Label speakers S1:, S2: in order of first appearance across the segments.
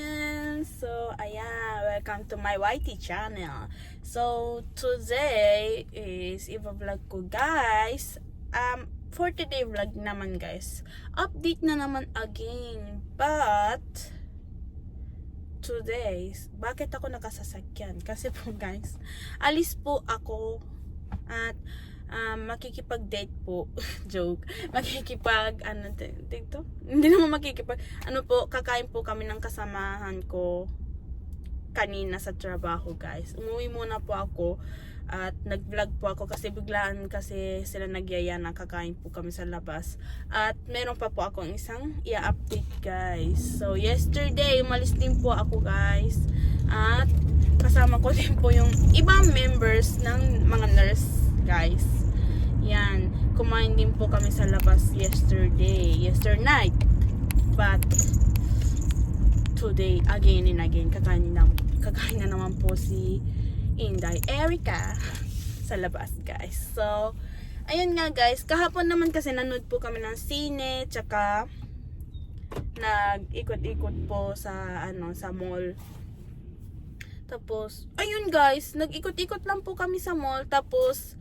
S1: friends! So, ayan, welcome to my YT channel. So, today is i-vlog ko guys. For today vlog naman guys, update na naman again. But, today, bakit ako nakasasakyan? Kasi po guys, alis po ako at makikipag-date po. Joke. Dito? Hindi naman kakain po kami ng kasamahan ko kanina sa trabaho guys. Umuwi muna po ako at nag-vlog po ako kasi biglaan kasi sila nagyaya na kakain po kami sa labas. At meron pa po akong isang i-update guys. So yesterday, umalis din po ako guys. At kasama ko din po yung ibang members ng mga nurse guys. Yan, kumain din po kami sa labas yesterday night. But today, again and again, kakain na naman po si Inday Erica sa labas guys. So, ayun nga guys, kahapon naman kasi nanood po kami ng sine, tsaka nag-ikot-ikot po sa sa mall. Tapos, ayun guys, nag-ikot-ikot lang po kami sa mall. Tapos,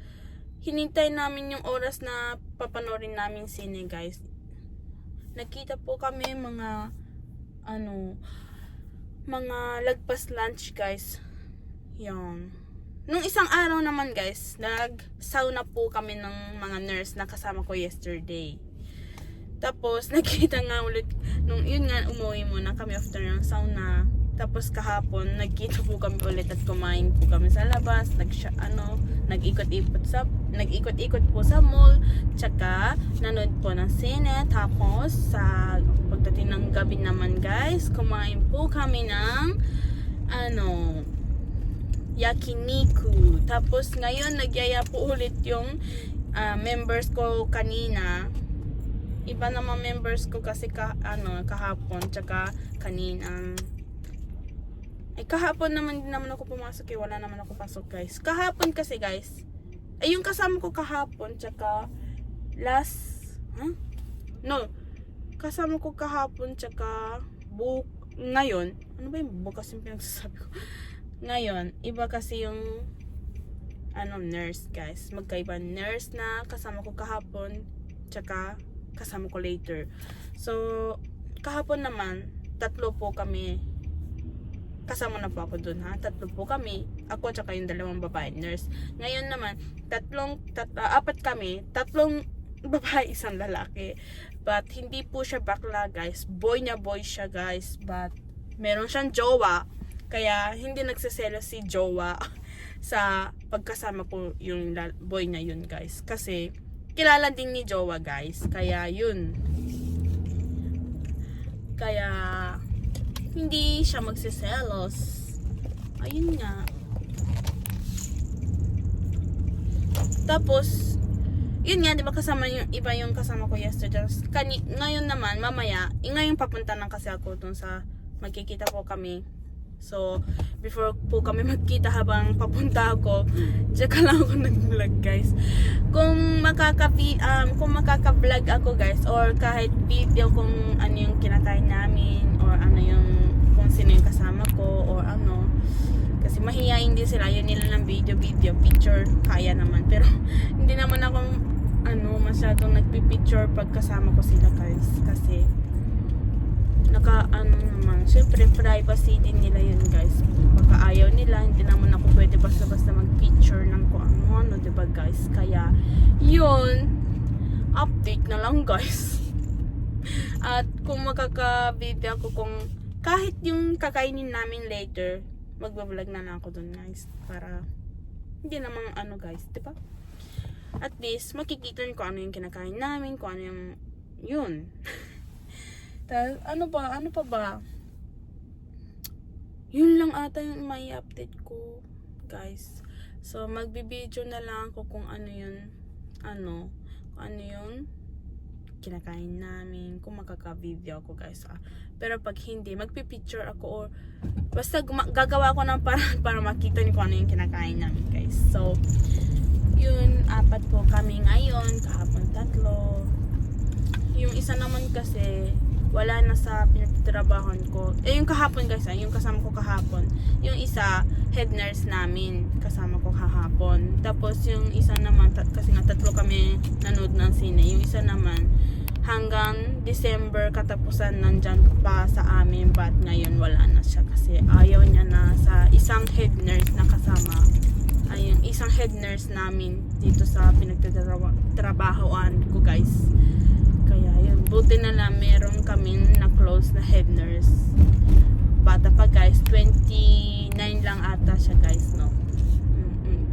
S1: hinintay namin yung oras na papanoorin namin sine guys. Nakita po kami mga lagpas lunch guys. Yan. Nung isang araw naman guys, nag-sauna po kami ng mga nurse na kasama ko yesterday. Tapos, nakita nga ulit, yun nga, umuwi muna kami after ng sauna. Tapos kahapon, nagkita po kami ulit at kumain po kami sa labas. Nag-ikot-ikot po sa mall. Tsaka, nanood po ng sine. Tapos, sa pagdating ng gabi naman guys, kumain po kami ng yakiniku. Tapos, ngayon, nagyaya po ulit yung members ko kanina. Iba naman members ko kasi kahapon. Tsaka, kaninang kahapon naman din naman ako pumasok wala naman ako pasok guys. Kahapon kasi guys, yung kasama ko kahapon, tsaka kasama ko kahapon, tsaka ngayon, ano ba yung bukas yung pinagsasabi ko? Ngayon, iba kasi yung nurse guys. Magkaiba nurse na kasama ko kahapon, tsaka kasama ko later. So, kahapon naman, tatlo po kami. Kasama na po ako dun tatlo po kami. Ako tsaka yung dalawang babae nurse. Ngayon naman, apat kami. Tatlong babae, isang lalaki. But hindi po siya bakla guys. Boy siya guys. But meron siyang jowa. Kaya hindi nagsiselos si jowa sa pagkasama ko yung boy na yun guys. Kasi kilala din ni jowa guys. Kaya yun. Kaya hindi siya magsiselos. Ayun nga. Tapos, yun nga, di ba kasama yung iba yung kasama ko yesterday. Ngayon naman, mamaya, ngayon papunta lang kasi ako dun sa magkikita po kami. So, before po kami magkita habang papunta ako, tsaka lang ako nag-vlog guys. Kung makaka-vlog ako guys, or kahit video kung ano yung kinakain namin, or ano yung kung sino yung kasama ko, or kasi mahihain din sila, yun nila ng video, picture, kaya naman. Pero, hindi naman ako, masyadong nagpipicture pag kasama ko sila guys. Kasi, naman, syempre, privacy din nila yun guys. Baka ayaw nila, hindi naman ako pwede basta-basta mag-picture ng kung ano, diba guys? Kaya, yun, update na lang guys. At kung makaka-video ako kung kahit yung kakainin namin later, magbablog na lang ako dun guys. Para, hindi namang guys, diba? At least, makikita nyo kung ano yung kinakain namin, kung ano yung, yun. Tapos, ano pa ba? Yun lang ata yung may update ko, guys. So, magbibideo na lang ako kung ano yun, kinakain namin, kung makaka-video ako guys. Pero pag hindi, magpipicture ako or basta gagawa ko ng paraan para makita niyo kung ano yung kinakain namin guys. So, yun, 4 po kami ngayon, kahapon 3. Yung isa naman kasi wala na sa pinagtatrabahan ko. Yung kahapon guys, yung kasama ko kahapon. Yung isa, head nurse namin, kasama ko kahapon. Tapos yung isa naman, kasi nga tatlo kami nanood ng sine. Yung isa naman, hanggang December katapusan nandyan pa sa amin, but ngayon wala na siya kasi ayaw niya na sa isang head nurse na kasama. Ay, yung isang head nurse namin dito sa pinagtatrabahoan ko guys. Kaya yun, buti na lang meron kami na close na head nurse. Bata pa guys, 29 lang ata siya guys, no?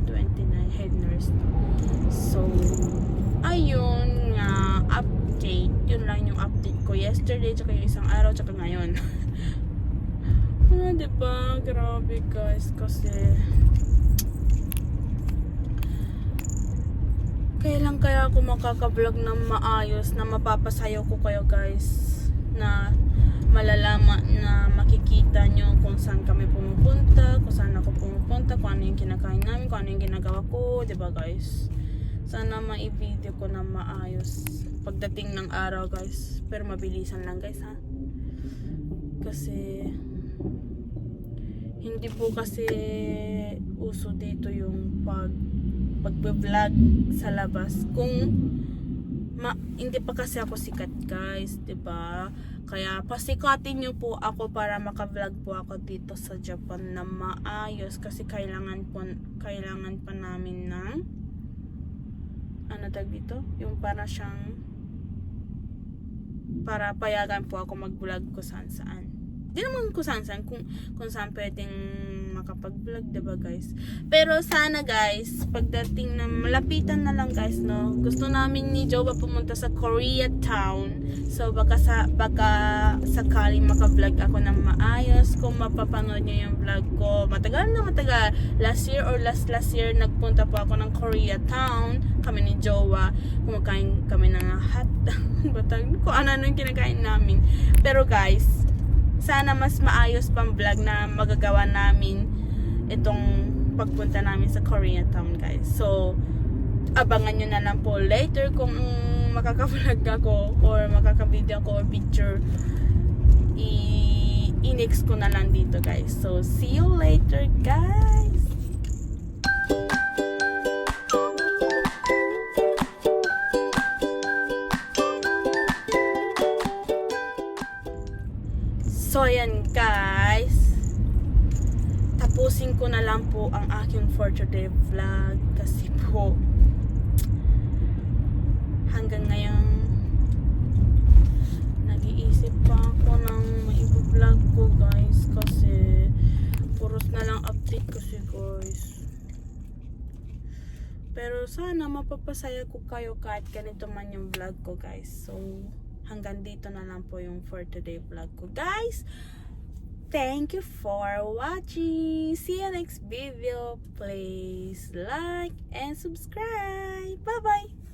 S1: 29 head nurse. So, ayun nga, update. Yun lang yung update ko yesterday, tsaka yung isang araw, tsaka ngayon. Diba? Grabe guys, kasi kailan kaya ako makaka-vlog ng maayos na mapapasayaw ko kayo guys, na malalaman na makikita nyo kung saan kami pumupunta, kung saan ako pumupunta, kung ano yung kinakain namin, kung ano yung ginagawa ko, diba guys? Sana ma-video ko na maayos pagdating ng araw guys, pero mabilisan lang guys ha, kasi hindi po kasi uso dito yung pagbe-vlog sa labas kung hindi pa kasi ako sikat guys, 'di ba? Kaya pasikatin niyo po ako para maka-vlog po ako dito sa Japan na maayos, kasi kailangan pa namin ng ano tag dito, yung para siyang para payagan po ako mag-vlog kung saan. Di naman kung saan, kung saan pwedeng makapag-vlog, diba guys? Pero sana guys, pagdating na malapitan na lang guys, no? Gusto namin ni Jowa pumunta sa Koreatown. So baka sakaling maka-vlog ako ng maayos. Kung mapapanood nyo yung vlog ko, matagal. Last year or last year, nagpunta po ako ng Koreatown. Kami ni Jowa, kumakain kami ng hotdog. Kung ano yung kinakain namin. Pero guys, sana mas maayos pang vlog na magagawa namin itong pagpunta namin sa Koreatown guys. So, abangan nyo na lang po later kung makaka-vlog ako or makaka-video ako or picture. I-next ko na lang dito guys. So, see you later guys! So, ayan guys. Tapusin ko na lang po ang aking for today vlog. Kasi po, hanggang ngayon, nag-iisip pa ako ng mai-vlog ko guys. Kasi, puros na lang update kasi guys. Pero sana mapapasaya ko kayo kahit ganito man yung vlog ko guys. So, hanggang dito na lang po yung for today vlog ko guys. Thank you for watching. See you next video. Please like and subscribe. Bye bye.